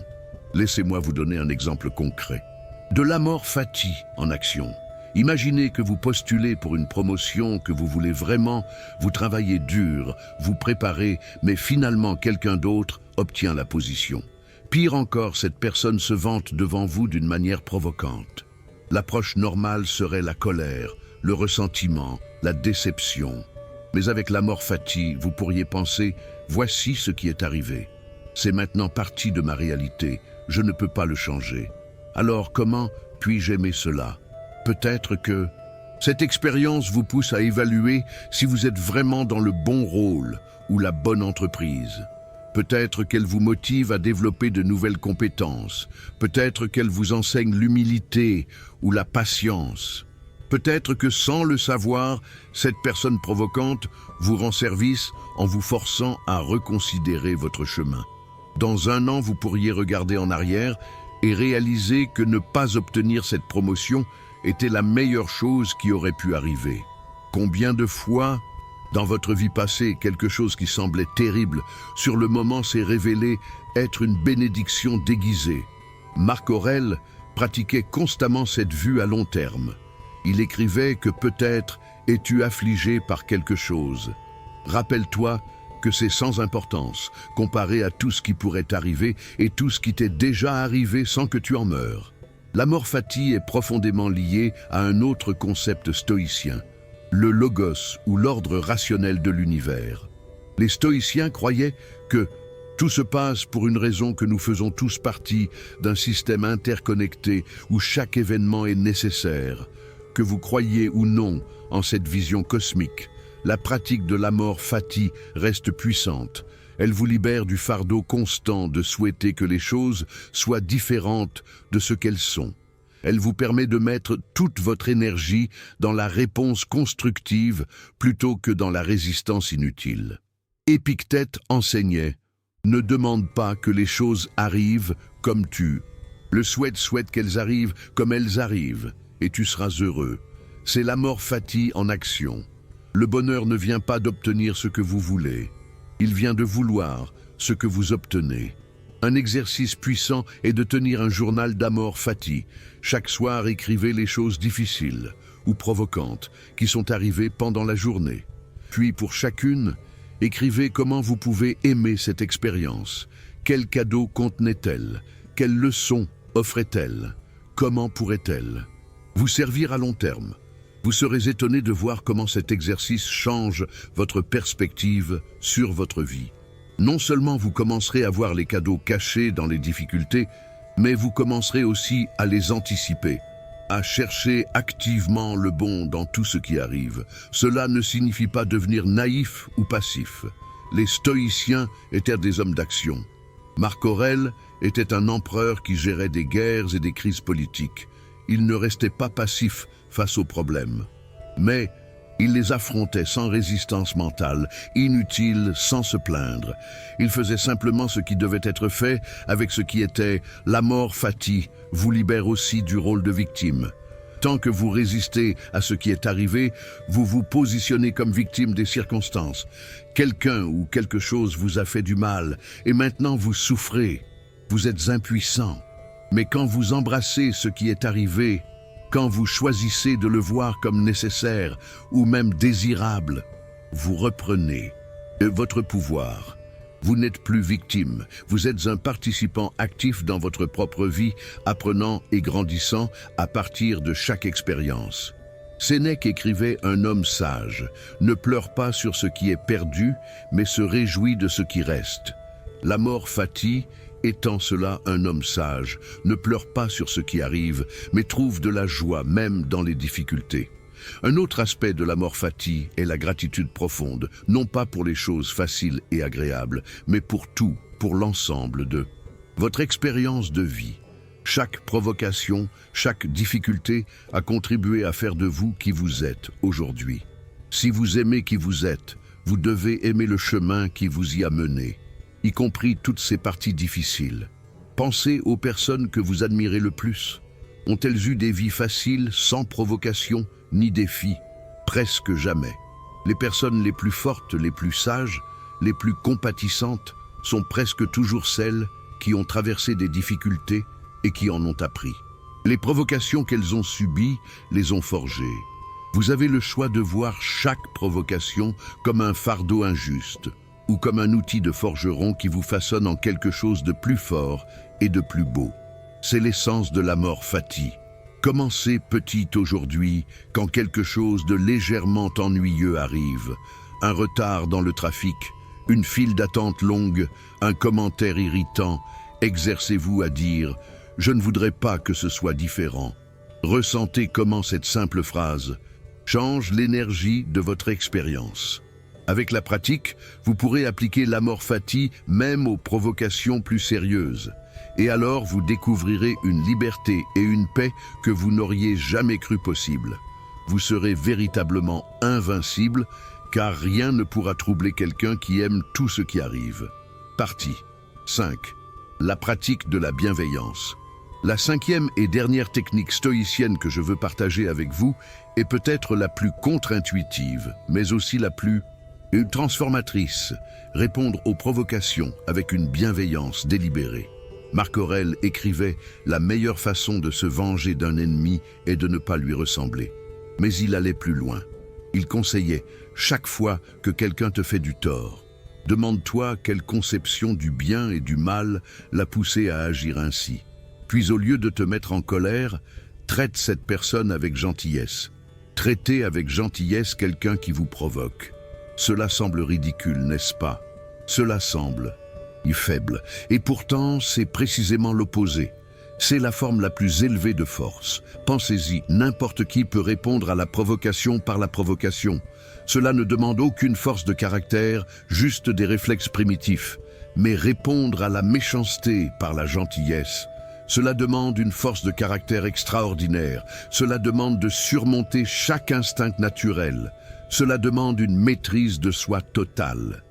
Laissez-moi vous donner un exemple concret. De l'amor fati en action. Imaginez que vous postulez pour une promotion que vous voulez vraiment, vous travaillez dur, vous préparez, mais finalement quelqu'un d'autre obtient la position. Pire encore, cette personne se vante devant vous d'une manière provocante. L'approche normale serait la colère, le ressentiment, la déception. Mais avec l'amor fati, vous pourriez penser « voici ce qui est arrivé. C'est maintenant partie de ma réalité, je ne peux pas le changer. Alors comment puis-je aimer cela ? Peut-être que cette expérience vous pousse à évaluer si vous êtes vraiment dans le bon rôle ou la bonne entreprise. Peut-être qu'elle vous motive à développer de nouvelles compétences. Peut-être qu'elle vous enseigne l'humilité ou la patience. Peut-être que sans le savoir, cette personne provocante vous rend service en vous forçant à reconsidérer votre chemin. Dans un an, vous pourriez regarder en arrière et réaliser que ne pas obtenir cette promotion était la meilleure chose qui aurait pu arriver. Combien de fois, dans votre vie passée, quelque chose qui semblait terrible, sur le moment s'est révélé être une bénédiction déguisée. Marc Aurèle pratiquait constamment cette vue à long terme. Il écrivait que peut-être es-tu affligé par quelque chose. Rappelle-toi que c'est sans importance, comparé à tout ce qui pourrait arriver et tout ce qui t'est déjà arrivé sans que tu en meures. L'amor fati est profondément lié à un autre concept stoïcien, le logos ou l'ordre rationnel de l'univers. Les stoïciens croyaient que tout se passe pour une raison, que nous faisons tous partie d'un système interconnecté où chaque événement est nécessaire. Que vous croyiez ou non en cette vision cosmique, la pratique de l'amor fati reste puissante. Elle vous libère du fardeau constant de souhaiter que les choses soient différentes de ce qu'elles sont. Elle vous permet de mettre toute votre énergie dans la réponse constructive plutôt que dans la résistance inutile. Épictète enseignait « Ne demande pas que les choses arrivent comme tu. Le souhaite qu'elles arrivent comme elles arrivent, et tu seras heureux. C'est l'amor fati en action. Le bonheur ne vient pas d'obtenir ce que vous voulez. Il vient de vouloir ce que vous obtenez. Un exercice puissant est de tenir un journal d'amor fati. Chaque soir, écrivez les choses difficiles ou provocantes qui sont arrivées pendant la journée. Puis, pour chacune, écrivez comment vous pouvez aimer cette expérience. Quel cadeau contenait-elle? Quelle leçon offrait-elle? Comment pourrait-elle vous servir à long terme? Vous serez étonné de voir comment cet exercice change votre perspective sur votre vie. Non seulement vous commencerez à voir les cadeaux cachés dans les difficultés, mais vous commencerez aussi à les anticiper, à chercher activement le bon dans tout ce qui arrive. Cela ne signifie pas devenir naïf ou passif. Les stoïciens étaient des hommes d'action. Marc Aurèle était un empereur qui gérait des guerres et des crises politiques. Il ne restait pas passif face aux problèmes, mais il les affrontait sans résistance mentale, inutile, sans se plaindre. Il faisait simplement ce qui devait être fait avec ce qui était l'amor fati, vous libère aussi du rôle de victime. Tant que vous résistez à ce qui est arrivé, vous vous positionnez comme victime des circonstances. Quelqu'un ou quelque chose vous a fait du mal et maintenant vous souffrez. Vous êtes impuissant. Mais quand vous embrassez ce qui est arrivé, quand vous choisissez de le voir comme nécessaire ou même désirable, vous reprenez votre pouvoir. Vous n'êtes plus victime, vous êtes un participant actif dans votre propre vie, apprenant et grandissant à partir de chaque expérience. Sénèque écrivait « Un homme sage ne pleure pas sur ce qui est perdu, mais se réjouit de ce qui reste. L'amor fati, étant cela un homme sage, ne pleure pas sur ce qui arrive, mais trouve de la joie même dans les difficultés. » Un autre aspect de l'amor fati est la gratitude profonde, non pas pour les choses faciles et agréables, mais pour tout, pour l'ensemble de votre expérience de vie. Chaque provocation, chaque difficulté a contribué à faire de vous qui vous êtes aujourd'hui. Si vous aimez qui vous êtes, vous devez aimer le chemin qui vous y a mené, y compris toutes ces parties difficiles. Pensez aux personnes que vous admirez le plus. Ont-elles eu des vies faciles, sans provocation, ni défis? Presque jamais. Les personnes les plus fortes, les plus sages, les plus compatissantes sont presque toujours celles qui ont traversé des difficultés et qui en ont appris. Les provocations qu'elles ont subies les ont forgées. Vous avez le choix de voir chaque provocation comme un fardeau injuste ou comme un outil de forgeron qui vous façonne en quelque chose de plus fort et de plus beau. C'est l'essence de l'amor fati. Commencez petit aujourd'hui quand quelque chose de légèrement ennuyeux arrive. Un retard dans le trafic, une file d'attente longue, un commentaire irritant. Exercez-vous à dire « Je ne voudrais pas que ce soit différent ». Ressentez comment cette simple phrase change l'énergie de votre expérience. Avec la pratique, vous pourrez appliquer l'amor fati même aux provocations plus sérieuses. Et alors vous découvrirez une liberté et une paix que vous n'auriez jamais cru possible. Vous serez véritablement invincible, car rien ne pourra troubler quelqu'un qui aime tout ce qui arrive. Partie 5. La pratique de la bienveillance. La cinquième et dernière technique stoïcienne que je veux partager avec vous est peut-être la plus contre-intuitive, mais aussi la plus transformatrice. Répondre aux provocations avec une bienveillance délibérée. Marc Aurèle écrivait « La meilleure façon de se venger d'un ennemi est de ne pas lui ressembler ». Mais il allait plus loin. Il conseillait « Chaque fois que quelqu'un te fait du tort, demande-toi quelle conception du bien et du mal l'a poussé à agir ainsi. Puis au lieu de te mettre en colère, traite cette personne avec gentillesse. Traitez avec gentillesse quelqu'un qui vous provoque. Cela semble ridicule, n'est-ce pas? Cela semble faible. Et pourtant, c'est précisément l'opposé. C'est la forme la plus élevée de force. Pensez-y, n'importe qui peut répondre à la provocation par la provocation. Cela ne demande aucune force de caractère, juste des réflexes primitifs. Mais répondre à la méchanceté par la gentillesse, cela demande une force de caractère extraordinaire. Cela demande de surmonter chaque instinct naturel. Cela demande une maîtrise de soi totale.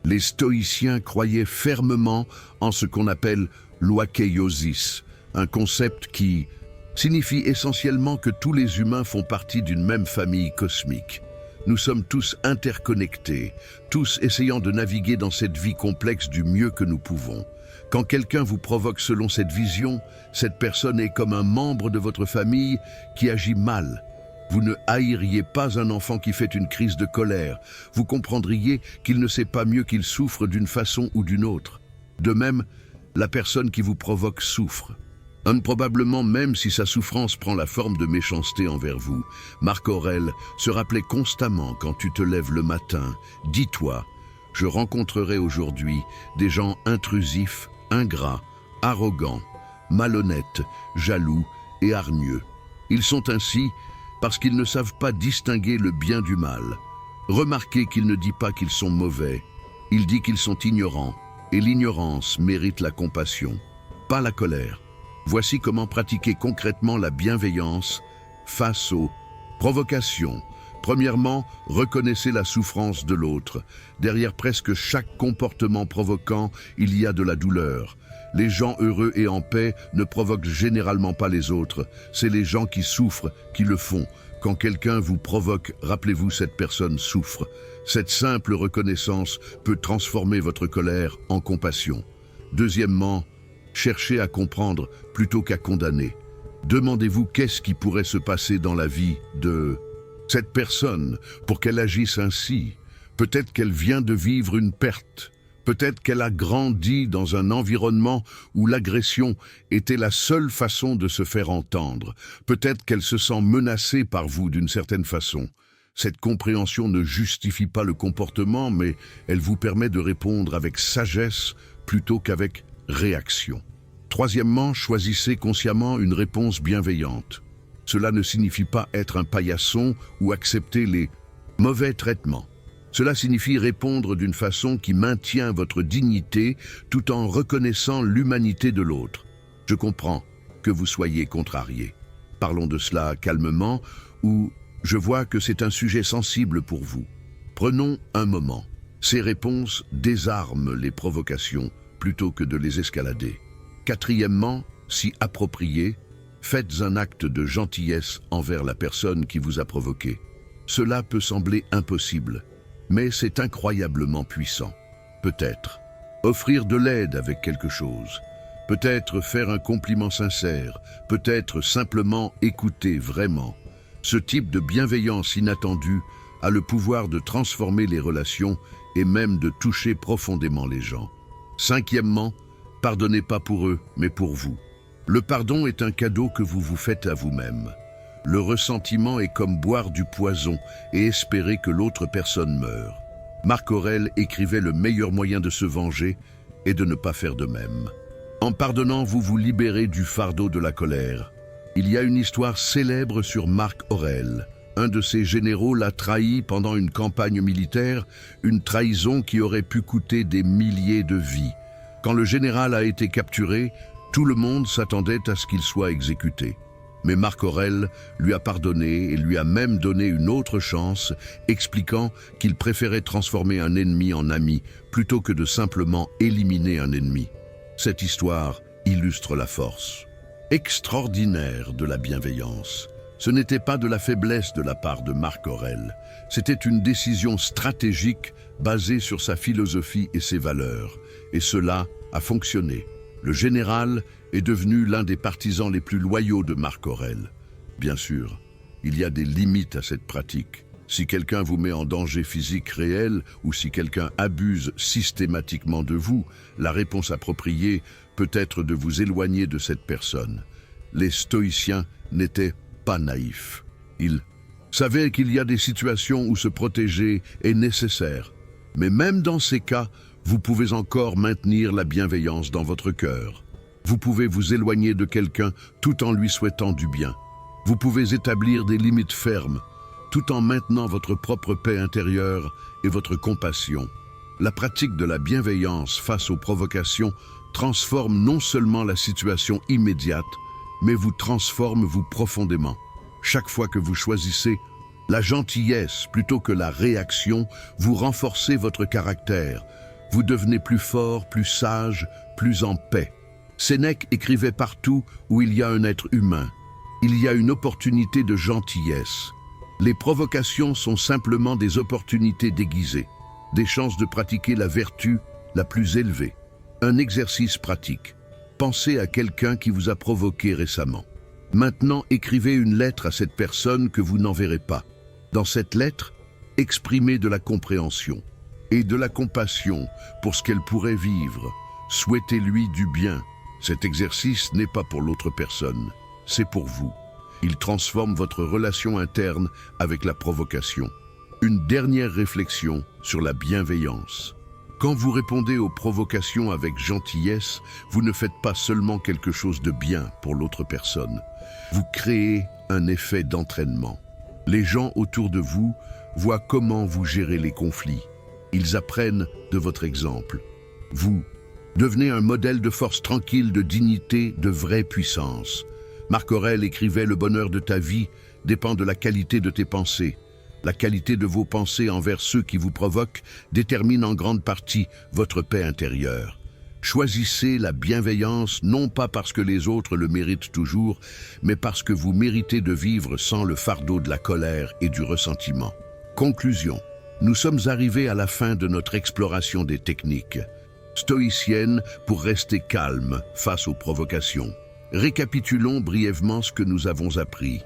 Les stoïciens croyaient fermement en ce qu'on appelle l'oikeiosis, un concept qui signifie essentiellement que tous les humains font partie d'une même famille cosmique. Nous sommes tous interconnectés, tous essayant de naviguer dans cette vie complexe du mieux que nous pouvons. Quand quelqu'un vous provoque selon cette vision, cette personne est comme un membre de votre famille qui agit mal. Vous ne haïriez pas un enfant qui fait une crise de colère. Vous comprendriez qu'il ne sait pas mieux qu'il souffre d'une façon ou d'une autre. De même, la personne qui vous provoque souffre. Improbablement même si sa souffrance prend la forme de méchanceté envers vous. Marc Aurèle se rappelait constamment quand tu te lèves le matin, dis-toi, je rencontrerai aujourd'hui des gens intrusifs, ingrats, arrogants, malhonnêtes, jaloux et hargneux. Ils sont ainsi parce qu'ils ne savent pas distinguer le bien du mal. Remarquez qu'il ne dit pas qu'ils sont mauvais, il dit qu'ils sont ignorants, et l'ignorance mérite la compassion, pas la colère. Voici comment pratiquer concrètement la bienveillance face aux provocations. Premièrement, reconnaissez la souffrance de l'autre. Derrière presque chaque comportement provoquant, il y a de la douleur. Les gens heureux et en paix ne provoquent généralement pas les autres. C'est les gens qui souffrent qui le font. Quand quelqu'un vous provoque, rappelez-vous, cette personne souffre. Cette simple reconnaissance peut transformer votre colère en compassion. Deuxièmement, cherchez à comprendre plutôt qu'à condamner. Demandez-vous qu'est-ce qui pourrait se passer dans la vie de cette personne pour qu'elle agisse ainsi. Peut-être qu'elle vient de vivre une perte. Peut-être qu'elle a grandi dans un environnement où l'agression était la seule façon de se faire entendre. Peut-être qu'elle se sent menacée par vous d'une certaine façon. Cette compréhension ne justifie pas le comportement, mais elle vous permet de répondre avec sagesse plutôt qu'avec réaction. Troisièmement, choisissez consciemment une réponse bienveillante. Cela ne signifie pas être un paillasson ou accepter les mauvais traitements. Cela signifie répondre d'une façon qui maintient votre dignité tout en reconnaissant l'humanité de l'autre. Je comprends que vous soyez contrarié. Parlons de cela calmement ou je vois que c'est un sujet sensible pour vous. Prenons un moment. Ces réponses désarment les provocations plutôt que de les escalader. Quatrièmement, si approprié, faites un acte de gentillesse envers la personne qui vous a provoqué. Cela peut sembler impossible, mais c'est incroyablement puissant. Peut-être offrir de l'aide avec quelque chose, peut-être faire un compliment sincère, peut-être simplement écouter vraiment. Ce type de bienveillance inattendue a le pouvoir de transformer les relations et même de toucher profondément les gens. Cinquièmement, pardonnez pas pour eux, mais pour vous. Le pardon est un cadeau que vous vous faites à vous-même. Le ressentiment est comme boire du poison et espérer que l'autre personne meure. Marc Aurèle écrivait le meilleur moyen de se venger est de ne pas faire de même. En pardonnant, vous vous libérez du fardeau de la colère. Il y a une histoire célèbre sur Marc Aurèle. Un de ses généraux l'a trahi pendant une campagne militaire, une trahison qui aurait pu coûter des milliers de vies. Quand le général a été capturé, tout le monde s'attendait à ce qu'il soit exécuté. Mais Marc Aurèle lui a pardonné et lui a même donné une autre chance, expliquant qu'il préférait transformer un ennemi en ami plutôt que de simplement éliminer un ennemi. Cette histoire illustre la force extraordinaire de la bienveillance. Ce n'était pas de la faiblesse de la part de Marc Aurèle, c'était une décision stratégique basée sur sa philosophie et ses valeurs. Et cela a fonctionné. Le général est devenu l'un des partisans les plus loyaux de Marc Aurèle. Bien sûr, il y a des limites à cette pratique. Si quelqu'un vous met en danger physique réel ou si quelqu'un abuse systématiquement de vous, la réponse appropriée peut être de vous éloigner de cette personne. Les stoïciens n'étaient pas naïfs. Ils savaient qu'il y a des situations où se protéger est nécessaire. Mais même dans ces cas, vous pouvez encore maintenir la bienveillance dans votre cœur. Vous pouvez vous éloigner de quelqu'un tout en lui souhaitant du bien. Vous pouvez établir des limites fermes, tout en maintenant votre propre paix intérieure et votre compassion. La pratique de la bienveillance face aux provocations transforme non seulement la situation immédiate, mais vous transforme vous profondément. Chaque fois que vous choisissez la gentillesse plutôt que la réaction, vous renforcez votre caractère. Vous devenez plus fort, plus sage, plus en paix. Sénèque écrivait partout où il y a un être humain. Il y a une opportunité de gentillesse. Les provocations sont simplement des opportunités déguisées, des chances de pratiquer la vertu la plus élevée. Un exercice pratique. Pensez à quelqu'un qui vous a provoqué récemment. Maintenant, écrivez une lettre à cette personne que vous n'enverrez pas. Dans cette lettre, exprimez de la compréhension et de la compassion pour ce qu'elle pourrait vivre. Souhaitez-lui du bien. Cet exercice n'est pas pour l'autre personne, c'est pour vous. Il transforme votre relation interne avec la provocation. Une dernière réflexion sur la bienveillance. Quand vous répondez aux provocations avec gentillesse, vous ne faites pas seulement quelque chose de bien pour l'autre personne. Vous créez un effet d'entraînement. Les gens autour de vous voient comment vous gérez les conflits. Ils apprennent de votre exemple. Vous devenez un modèle de force tranquille, de dignité, de vraie puissance. Marc Aurèle écrivait « Le bonheur de ta vie dépend de la qualité de tes pensées. La qualité de vos pensées envers ceux qui vous provoquent détermine en grande partie votre paix intérieure. Choisissez la bienveillance non pas parce que les autres le méritent toujours, mais parce que vous méritez de vivre sans le fardeau de la colère et du ressentiment. » Conclusion. Nous sommes arrivés à la fin de notre exploration des techniques stoïciennes pour rester calme face aux provocations. Récapitulons brièvement ce que nous avons appris.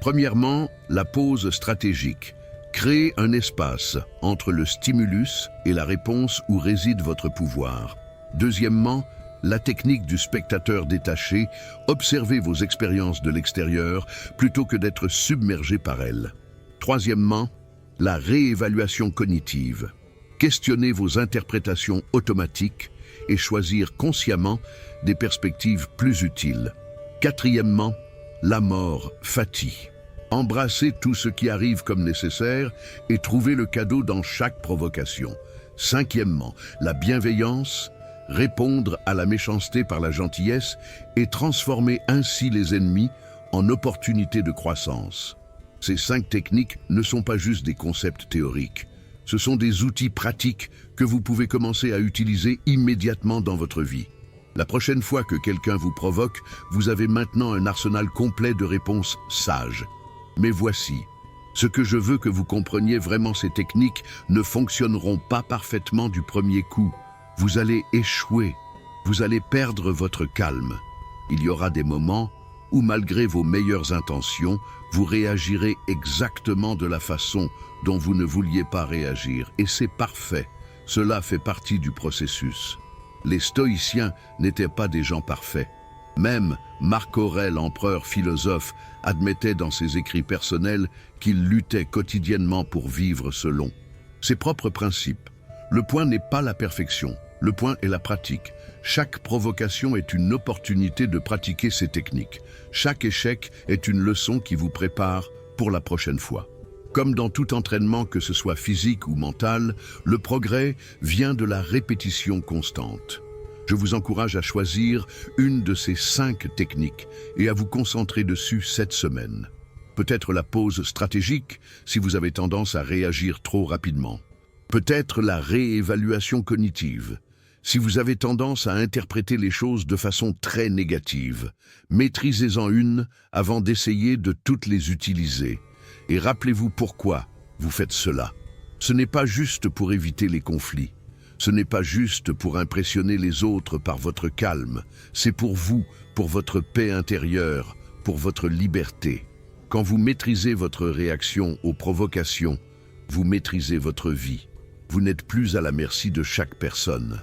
Premièrement, la pause stratégique. Créez un espace entre le stimulus et la réponse où réside votre pouvoir. Deuxièmement, la technique du spectateur détaché. Observez vos expériences de l'extérieur plutôt que d'être submergé par elles. Troisièmement, la réévaluation cognitive. Questionnez vos interprétations automatiques et choisir consciemment des perspectives plus utiles. Quatrièmement, la mort fati. Embrassez tout ce qui arrive comme nécessaire et trouvez le cadeau dans chaque provocation. Cinquièmement, la bienveillance. Répondre à la méchanceté par la gentillesse et transformer ainsi les ennemis en opportunités de croissance. Ces 5 techniques ne sont pas juste des concepts théoriques. Ce sont des outils pratiques que vous pouvez commencer à utiliser immédiatement dans votre vie. La prochaine fois que quelqu'un vous provoque, vous avez maintenant un arsenal complet de réponses sages. Mais voici, ce que je veux que vous compreniez vraiment, ces techniques ne fonctionneront pas parfaitement du premier coup. Vous allez échouer, vous allez perdre votre calme. Il y aura des moments où, malgré vos meilleures intentions, vous réagirez exactement de la façon dont vous ne vouliez pas réagir. Et c'est parfait, cela fait partie du processus. Les stoïciens n'étaient pas des gens parfaits. Même Marc Aurèle, empereur philosophe, admettait dans ses écrits personnels qu'il luttait quotidiennement pour vivre selon ses propres principes. Le point n'est pas la perfection, le point est la pratique. Chaque provocation est une opportunité de pratiquer ces techniques. Chaque échec est une leçon qui vous prépare pour la prochaine fois. Comme dans tout entraînement, que ce soit physique ou mental, le progrès vient de la répétition constante. Je vous encourage à choisir une de ces 5 techniques et à vous concentrer dessus cette semaine. Peut-être la pause stratégique si vous avez tendance à réagir trop rapidement. Peut-être la réévaluation cognitive si vous avez tendance à interpréter les choses de façon très négative. Maîtrisez-en une avant d'essayer de toutes les utiliser. Et rappelez-vous pourquoi vous faites cela. Ce n'est pas juste pour éviter les conflits. Ce n'est pas juste pour impressionner les autres par votre calme. C'est pour vous, pour votre paix intérieure, pour votre liberté. Quand vous maîtrisez votre réaction aux provocations, vous maîtrisez votre vie. Vous n'êtes plus à la merci de chaque personne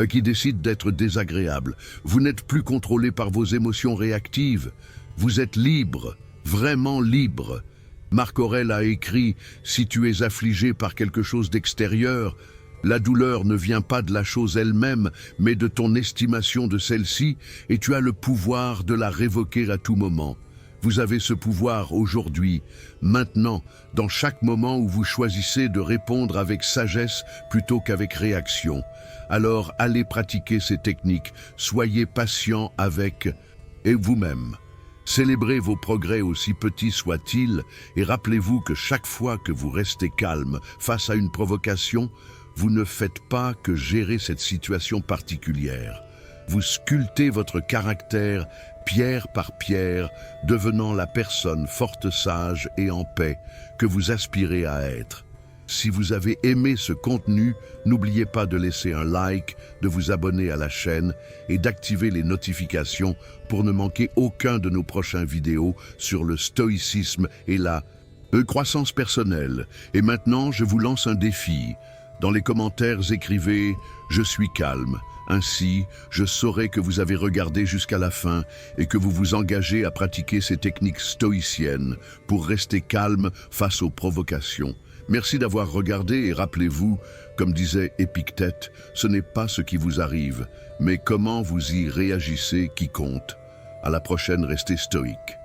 qui décide d'être désagréable. Vous n'êtes plus contrôlé par vos émotions réactives. Vous êtes libre, vraiment libre. Marc Aurèle a écrit « Si tu es affligé par quelque chose d'extérieur, la douleur ne vient pas de la chose elle-même, mais de ton estimation de celle-ci, et tu as le pouvoir de la révoquer à tout moment. » Vous avez ce pouvoir aujourd'hui, maintenant, dans chaque moment où vous choisissez de répondre avec sagesse plutôt qu'avec réaction. Alors allez pratiquer ces techniques, soyez patient avec et vous-même. Célébrez vos progrès aussi petits soient-ils et rappelez-vous que chaque fois que vous restez calme face à une provocation, vous ne faites pas que gérer cette situation particulière. Vous sculptez votre caractère pierre par pierre, devenant la personne forte, sage et en paix que vous aspirez à être. Si vous avez aimé ce contenu, n'oubliez pas de laisser un like, de vous abonner à la chaîne et d'activer les notifications pour ne manquer aucun de nos prochaines vidéos sur le stoïcisme et la croissance personnelle. Et maintenant, je vous lance un défi. Dans les commentaires, écrivez « Je suis calme ». Ainsi, je saurai que vous avez regardé jusqu'à la fin et que vous vous engagez à pratiquer ces techniques stoïciennes pour rester calme face aux provocations. Merci d'avoir regardé et rappelez-vous, comme disait Épictète, ce n'est pas ce qui vous arrive, mais comment vous y réagissez qui compte. À la prochaine, restez stoïque.